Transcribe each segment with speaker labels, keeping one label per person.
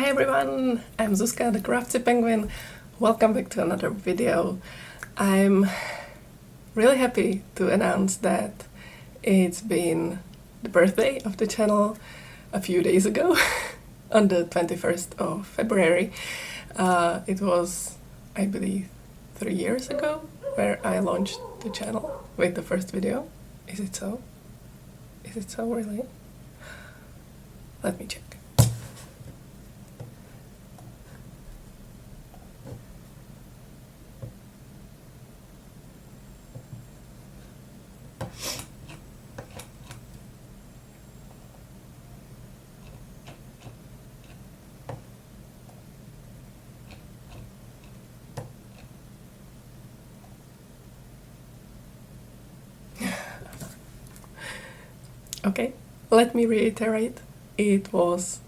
Speaker 1: Hi everyone, I'm Zuzka, the Crafty Penguin. Welcome back to another video. I'm really happy to announce that it's been the birthday of the channel a few days ago, on the 21st of February. It was, I believe, 3 years ago where I launched the channel with the first video. Is it so? Is it so really? Let me check. Okay, let me reiterate, it was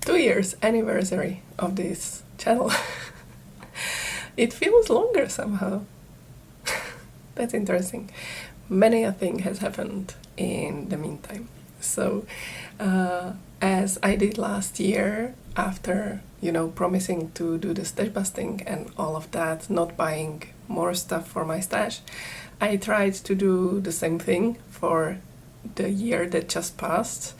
Speaker 1: 2 years anniversary of this channel. It feels longer somehow. That's interesting. Many a thing has happened in the meantime. So, as I did last year, after, promising to do the stash busting and all of that, not buying more stuff for my stash, I tried to do the same thing for the year that just passed.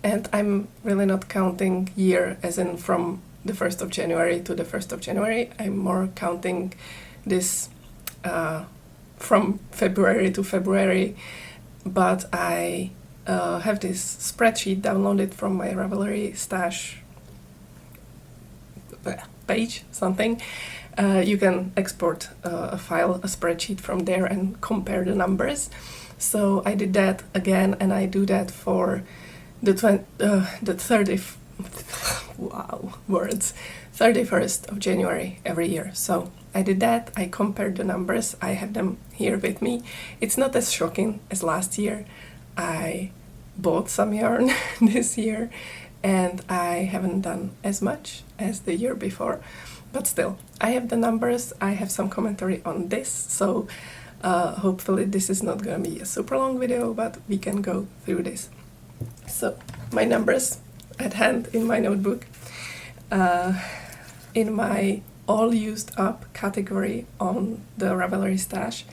Speaker 1: And I'm really not counting year as in from the 1st of January to the 1st of January. I'm more counting this from February to February. But I have this spreadsheet downloaded from my Ravelry stash page, something. You can export a file, a spreadsheet from there and compare the numbers. So I did that again, and I do that for the 30th, wow, words, 31st of January every year. So I did that, I compared the numbers, I have them here with me. It's not as shocking as last year. I bought some yarn this year, and I haven't done as much as the year before. But still, I have the numbers, I have some commentary on this, so hopefully this is not gonna be a super long video, but we can go through this. So, my numbers at hand in my notebook. In my all used up category on the Ravelry stash,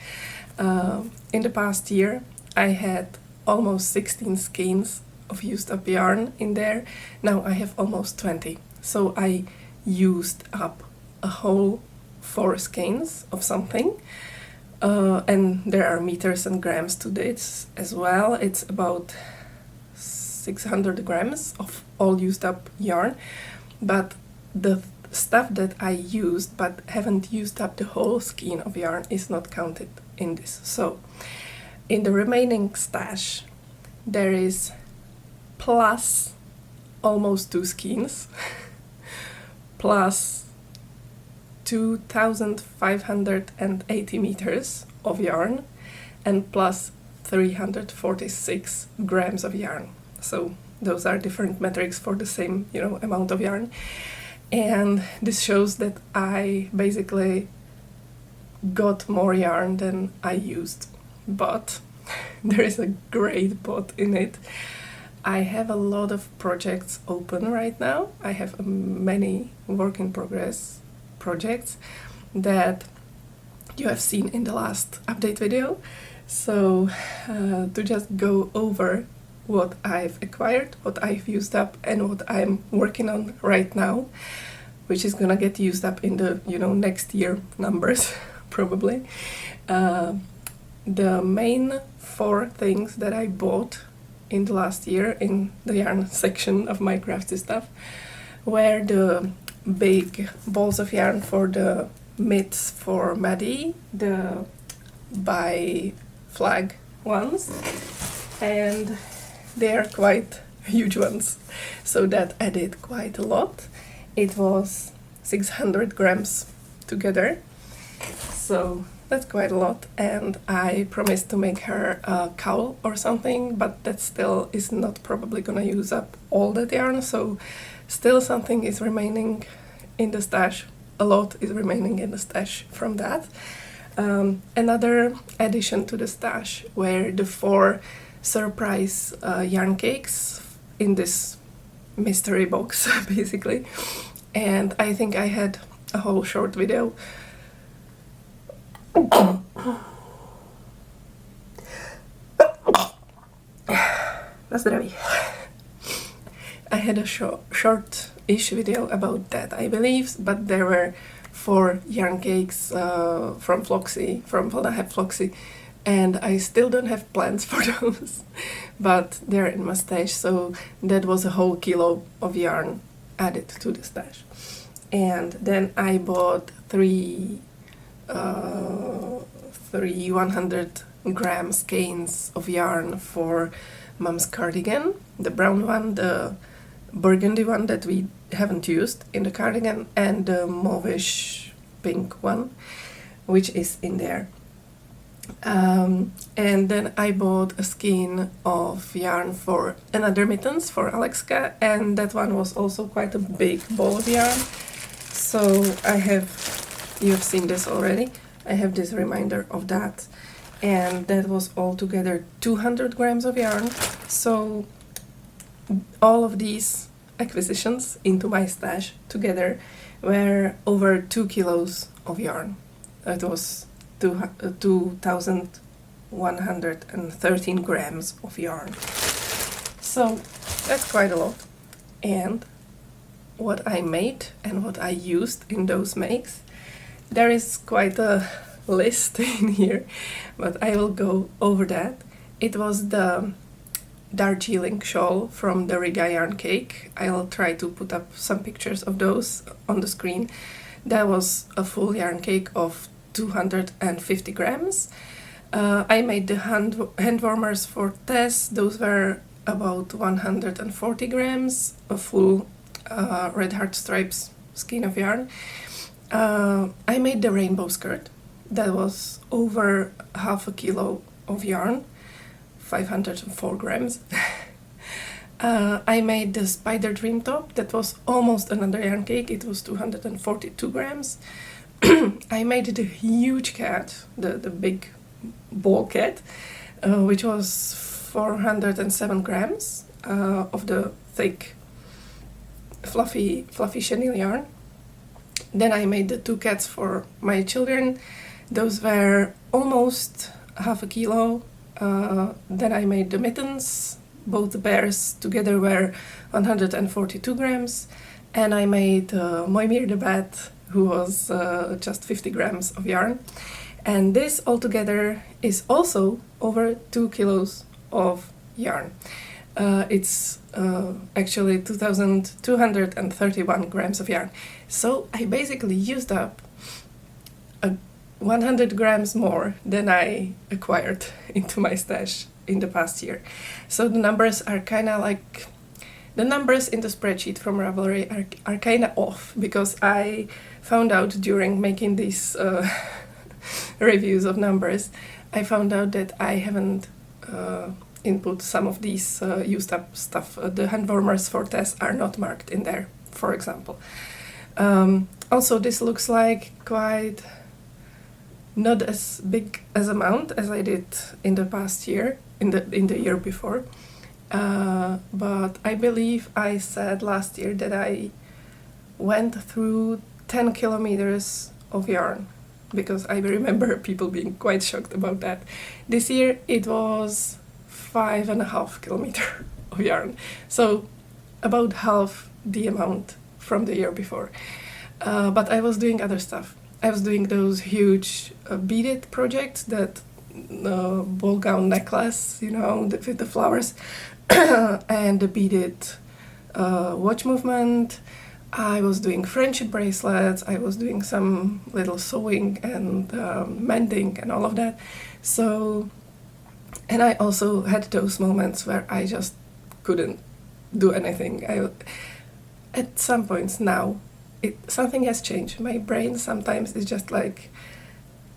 Speaker 1: in the past year I had almost 16 skeins of used up yarn in there. Now I have almost 20. So I used up a whole 4 skeins of something. And there are meters and grams to this as well. It's about 600 grams of all used up yarn, but the stuff that I used but haven't used up the whole skein of yarn is not counted in this. So in the remaining stash there is plus almost 2 skeins plus 2,580 meters of yarn and plus 346 grams of yarn. So those are different metrics for the same, amount of yarn. And this shows that I basically got more yarn than I used. But there is a great but in it. I have a lot of projects open right now. I have many work in progress projects that you have seen in the last update video. So to just go over what I've acquired, what I've used up, and what I'm working on right now, which is gonna get used up in the next year numbers probably. The main 4 things that I bought in the last year in the yarn section of my crafty stuff were the big balls of yarn for the mitts for Maddie, the by flag ones, and they are quite huge ones, so that added quite a lot. It was 600 grams together, so that's quite a lot, and I promised to make her a cowl or something, but that still is not probably gonna use up all that yarn, so still something is remaining in the stash. A lot is remaining in the stash from that. Another addition to the stash were the 4 surprise yarn cakes in this mystery box basically, and I think I had a whole short video na zdraví. I had a short-ish video about that, I believe, but there were 4 yarn cakes from Floxy, from Floxy, and I still don't have plans for those, but they're in my stash, so that was a whole kilo of yarn added to the stash. And then I bought 3 100-gram skeins of yarn for Mom's cardigan, the brown one, the burgundy one that we haven't used in the cardigan, and the mauvish pink one, which is in there. And then I bought a skein of yarn for another mittens for Alexka, and that one was also quite a big ball of yarn. So I have, you have seen this already, I have this reminder of that, and that was altogether 200 grams of yarn. So all of these acquisitions into my stash together were over 2 kilos of yarn. It was 2,113 grams of yarn. So that's quite a lot. And what I made and what I used in those makes, there is quite a list in here, but I will go over that. It was the Darjeeling shawl from the Riga yarn cake. I'll try to put up some pictures of those on the screen. That was a full yarn cake of 250 grams. I made the hand warmers for Tess. Those were about 140 grams, a full Red Heart Stripes skein of yarn. I made the rainbow skirt. That was over half a kilo of yarn, 504 grams. I made the spider dream top. That was almost another yarn cake. It was 242 grams. I made the huge cat, the big ball cat, which was 407 grams of the thick, fluffy chenille yarn. Then I made the 2 cats for my children. Those were almost half a kilo. Then I made the mittens. Both the bears together were 142 grams. And I made Moimir the bat, who was just 50 grams of yarn. And this altogether is also over 2 kilos of yarn. It's actually 2,231 grams of yarn. So I basically used up 100 grams more than I acquired into my stash in the past year. So the numbers are kind of like, the numbers in the spreadsheet from Ravelry are kind of off, because I found out during making these reviews of numbers, I found out that I haven't input some of these used up stuff. The hand warmers for Tess are not marked in there, for example. Also, this looks like quite not as big as amount as I did in the past year, in the year before. But I believe I said last year that I went through 10 kilometers of yarn, because I remember people being quite shocked about that. This year it was 5.5 kilometers of yarn, so about half the amount from the year before. But I was doing other stuff. I was doing those huge beaded projects, that ball gown necklace, you know, with the flowers, and the beaded watch movement. I was doing friendship bracelets. I was doing some little sewing and mending and all of that. So, and I also had those moments where I just couldn't do anything. At some points now, something has changed. My brain sometimes is just like,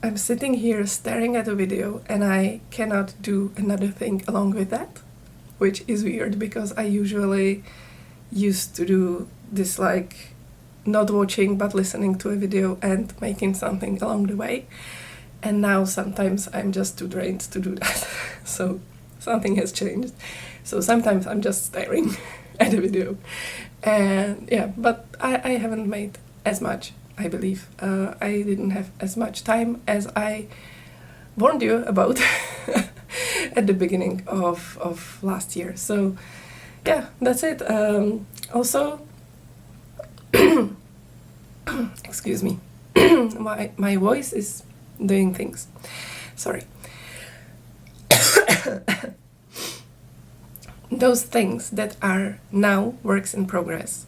Speaker 1: I'm sitting here staring at a video and I cannot do another thing along with that, which is weird, because I usually used to do this, like, not watching but listening to a video and making something along the way. And now sometimes I'm just too drained to do that. So something has changed. So sometimes I'm just staring at the video. And yeah, but I haven't made as much, I believe. I didn't have as much time as I warned you about at the beginning of last year. So yeah, that's it. Also, excuse me, my voice is doing things. Sorry. Those things that are now works in progress,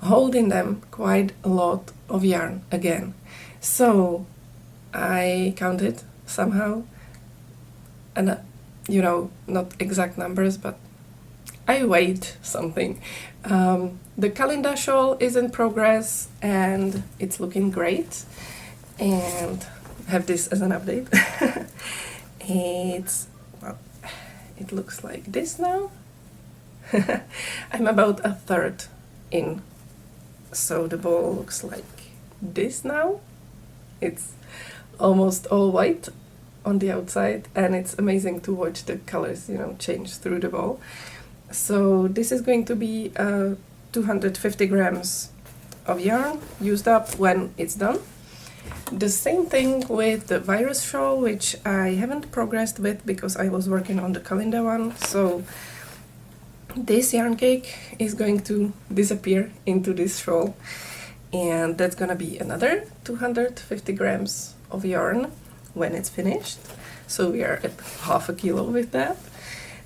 Speaker 1: hold in them quite a lot of yarn again. So I counted somehow, and not exact numbers, but I weighed something. The calendar shawl is in progress and it's looking great, and have this as an update. It looks like this now. I'm about a third in, so the ball looks like this now. It's almost all white on the outside, and it's amazing to watch the colors, change through the ball. So this is going to be 250 grams of yarn used up when it's done. The same thing with the virus shawl, which I haven't progressed with because I was working on the calendar one. So this yarn cake is going to disappear into this shawl, and that's gonna be another 250 grams of yarn when it's finished. So we are at half a kilo with that.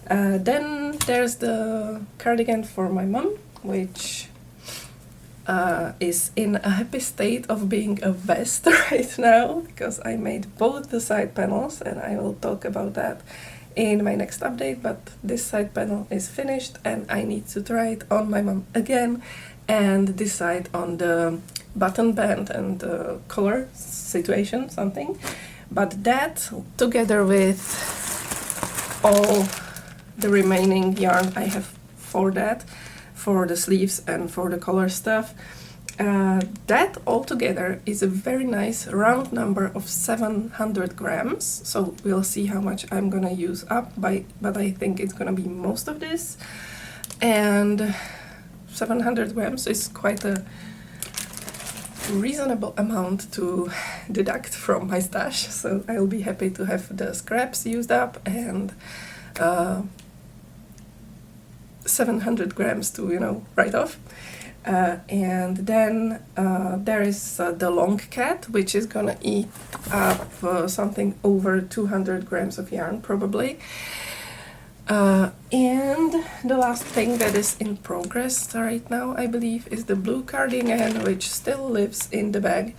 Speaker 1: Then there's the cardigan for my mom, which is in a happy state of being a vest right now, because I made both the side panels, and I will talk about that in my next update. But this side panel is finished and I need to try it on my mom again and decide on the button band and the color situation, something. But that, together with all the remaining yarn I have for that, for the sleeves and for the collar stuff, that altogether is a very nice round number of 700 grams. So we'll see how much I'm gonna use up, but I think it's gonna be most of this. And 700 grams is quite a reasonable amount to deduct from my stash, so I'll be happy to have the scraps used up and 700 grams to write off. And then there is the long cat, which is gonna eat up something over 200 grams of yarn probably. And the last thing that is in progress right now, I believe, is the blue cardigan, which still lives in the bag,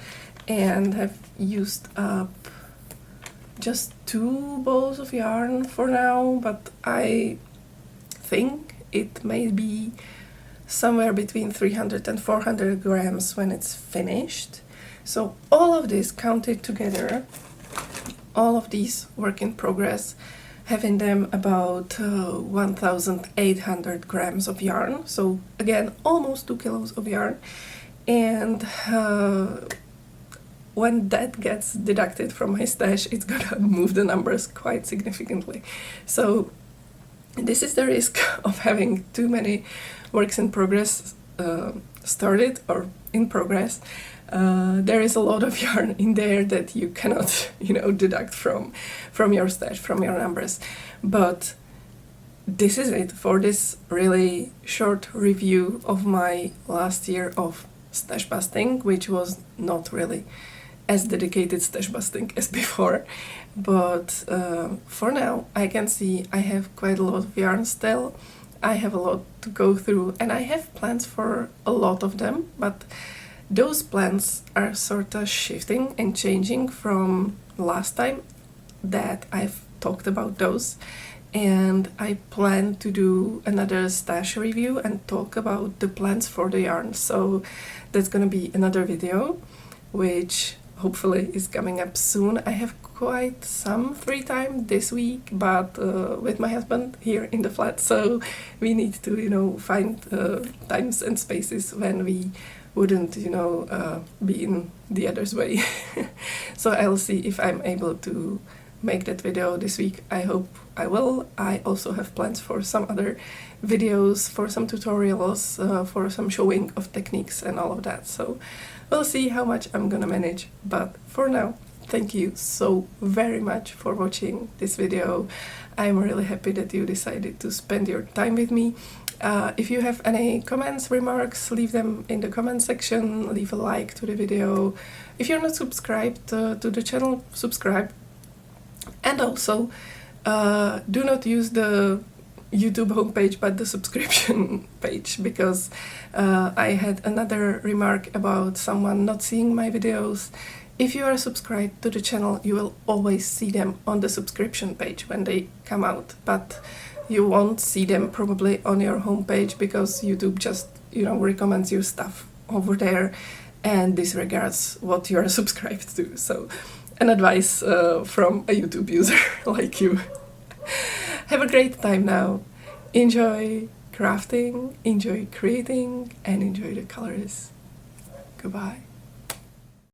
Speaker 1: and have used up just 2 balls of yarn for now, but I think it may be somewhere between 300 and 400 grams when it's finished. So all of this counted together, all of these work in progress, having them about 1,800 grams of yarn. So again, almost 2 kilos of yarn. And when that gets deducted from my stash, it's gonna move the numbers quite significantly. So this is the risk of having too many works in progress started or in progress. There is a lot of yarn in there that you cannot, deduct from your stash, from your numbers. But this is it for this really short review of my last year of stash busting, which was not really as dedicated stash busting as before. But for now, I can see I have quite a lot of yarn still. I have a lot to go through, and I have plans for a lot of them, but those plans are sort of shifting and changing from last time that I've talked about those. And I plan to do another stash review and talk about the plans for the yarn. So that's gonna be another video, which hopefully is coming up soon. I have quite some free time this week, but with my husband here in the flat, so we need to, find times and spaces when we wouldn't, be in the other's way. So I'll see if I'm able to make that video this week. I hope I will. I also have plans for some other videos, for some tutorials, for some showing of techniques and all of that. So we'll see how much I'm gonna manage. But for now, thank you so very much for watching this video. I'm really happy that you decided to spend your time with me. If you have any comments, remarks, leave them in the comment section, leave a like to the video. If you're not subscribed to the channel, subscribe. And also, do not use the YouTube homepage but the subscription page, because I had another remark about someone not seeing my videos. If you are subscribed to the channel, you will always see them on the subscription page when they come out, but you won't see them probably on your homepage because YouTube just, recommends you stuff over there and disregards what you are subscribed to. So, an advice from a YouTube user like you. Have a great time now. Enjoy crafting, enjoy creating, and enjoy the colors. Goodbye.